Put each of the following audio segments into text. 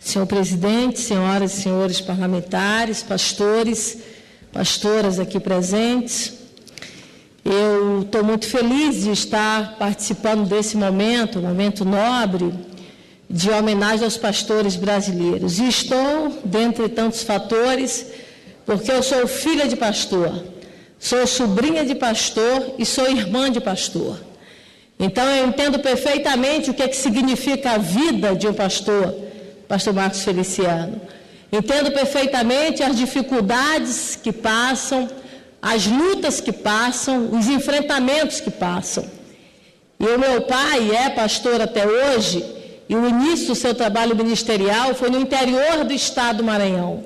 Senhor presidente, senhoras e senhores parlamentares, pastores, pastoras aqui presentes, eu estou muito feliz de estar participando desse momento, um momento nobre, de homenagem aos pastores brasileiros. E estou, dentre tantos fatores, porque eu sou filha de pastor, sou sobrinha de pastor e sou irmã de pastor. Então, eu entendo perfeitamente o que significa a vida de um pastor, pastor Marcos Feliciano. Entendo perfeitamente as dificuldades que passam, as lutas que passam, os enfrentamentos que passam. E o meu pai é pastor até hoje, e o início do seu trabalho ministerial foi no interior do estado do Maranhão.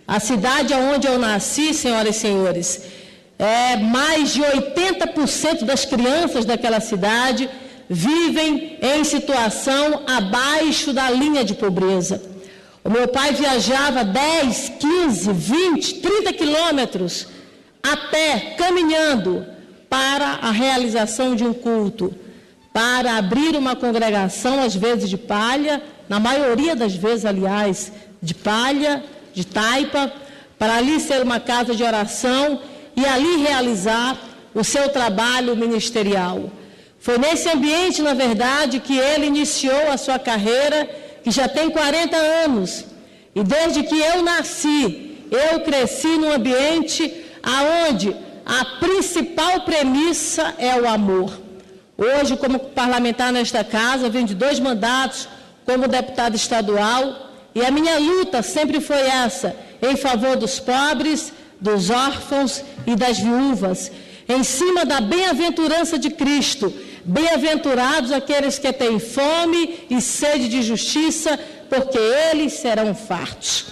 A cidade onde eu nasci, senhoras e senhores, mais de 80% das crianças daquela cidade vivem em situação abaixo da linha de pobreza. O meu pai viajava 10, 15, 20, 30 quilômetros a pé, caminhando, para a realização de um culto, para abrir uma congregação, às vezes de palha, na maioria das vezes, aliás, de palha, de taipa, para ali ser uma casa de oração e ali realizar o seu trabalho ministerial. Foi nesse ambiente, na verdade, que ele iniciou a sua carreira, que já tem 40 anos. E desde que eu nasci, eu cresci num ambiente onde a principal premissa é o amor. Hoje, como parlamentar nesta casa, venho de 2 mandatos como deputado estadual, e a minha luta sempre foi essa, em favor dos pobres, dos órfãos e das viúvas, em cima da bem-aventurança de Cristo. Bem-aventurados aqueles que têm fome e sede de justiça, porque eles serão fartos.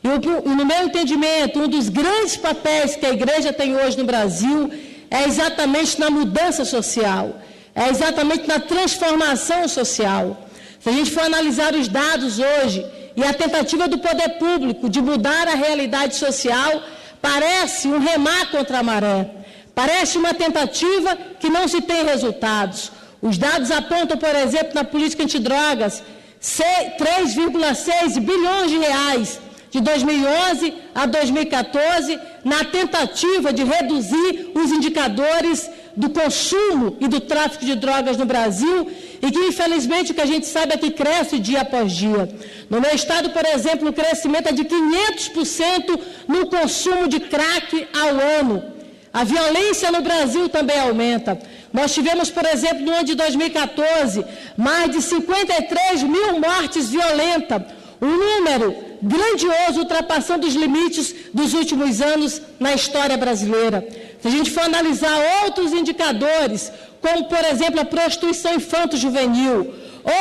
E no meu entendimento, um dos grandes papéis que a igreja tem hoje no Brasil é exatamente na mudança social, é exatamente na transformação social. Se a gente for analisar os dados hoje e a tentativa do poder público de mudar a realidade social, parece um remar contra a maré. Parece uma tentativa que não se tem resultados. Os dados apontam, por exemplo, na política antidrogas, 3,6 bilhões de reais de 2011 a 2014, na tentativa de reduzir os indicadores do consumo e do tráfico de drogas no Brasil, e que, infelizmente, o que a gente sabe é que cresce dia após dia. No meu estado, por exemplo, o crescimento é de 500% no consumo de crack ao ano. A violência no Brasil também aumenta. Nós tivemos, por exemplo, no ano de 2014, mais de 53 mil mortes violentas, um número grandioso, ultrapassando os limites dos últimos anos na história brasileira. Se a gente for analisar outros indicadores, como, por exemplo, a prostituição infanto-juvenil,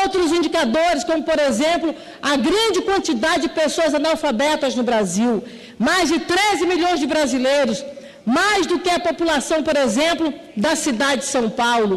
outros indicadores, como, por exemplo, a grande quantidade de pessoas analfabetas no Brasil, mais de 13 milhões de brasileiros, mais do que a população, por exemplo, da cidade de São Paulo.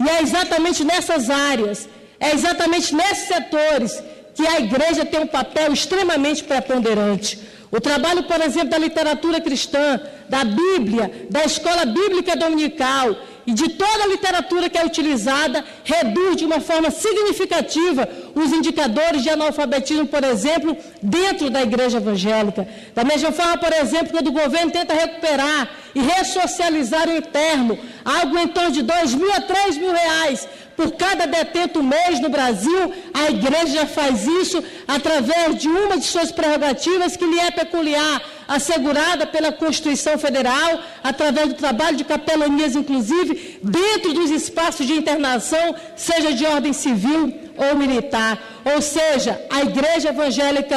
E é exatamente nessas áreas, é exatamente nesses setores que a igreja tem um papel extremamente preponderante. O trabalho, por exemplo, da literatura cristã, da Bíblia, da escola bíblica dominical e de toda a literatura que é utilizada, reduz de uma forma significativa os indicadores de analfabetismo, por exemplo, dentro da igreja evangélica. Da mesma forma, por exemplo, quando o governo tenta recuperar e ressocializar o interno, algo em torno de R$2.000 a R$3.000 por cada detento mês no Brasil, a igreja já faz isso através de uma de suas prerrogativas que lhe é peculiar, assegurada pela Constituição Federal, através do trabalho de capelanias, inclusive, dentro dos espaços de internação, seja de ordem civil ou militar. Ou seja, a igreja evangélica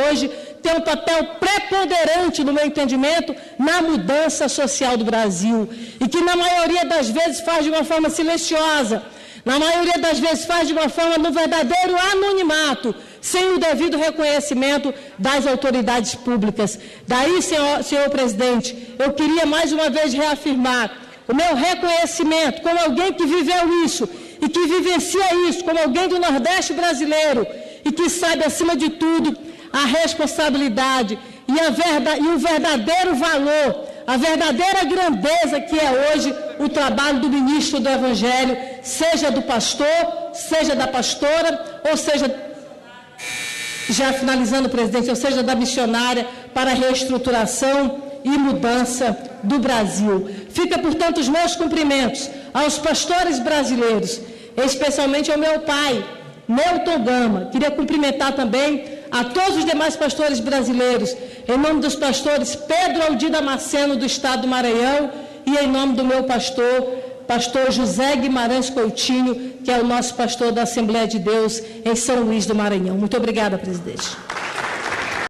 hoje tem um papel preponderante, no meu entendimento, na mudança social do Brasil, e que na maioria das vezes faz de uma forma silenciosa, na maioria das vezes faz de uma forma no verdadeiro anonimato, sem o devido reconhecimento das autoridades públicas. Daí, senhor presidente, eu queria mais uma vez reafirmar o meu reconhecimento como alguém que viveu isso e que vivencia isso, como alguém do Nordeste brasileiro e que sabe, acima de tudo, a responsabilidade e o verdadeiro valor, a verdadeira grandeza que é hoje o trabalho do ministro do Evangelho, seja do pastor, seja da pastora, ou seja... já finalizando, presidente, ou seja, da missionária para a reestruturação e mudança do Brasil. Fica, portanto, os meus cumprimentos aos pastores brasileiros, especialmente ao meu pai, Nelton Gama. Queria cumprimentar também a todos os demais pastores brasileiros, em nome dos pastores Pedro Aldir Damasceno, do Estado do Maranhão, e em nome do meu pastor José Guimarães Coutinho, que é o nosso pastor da Assembleia de Deus em São Luís do Maranhão. Muito obrigada, presidente.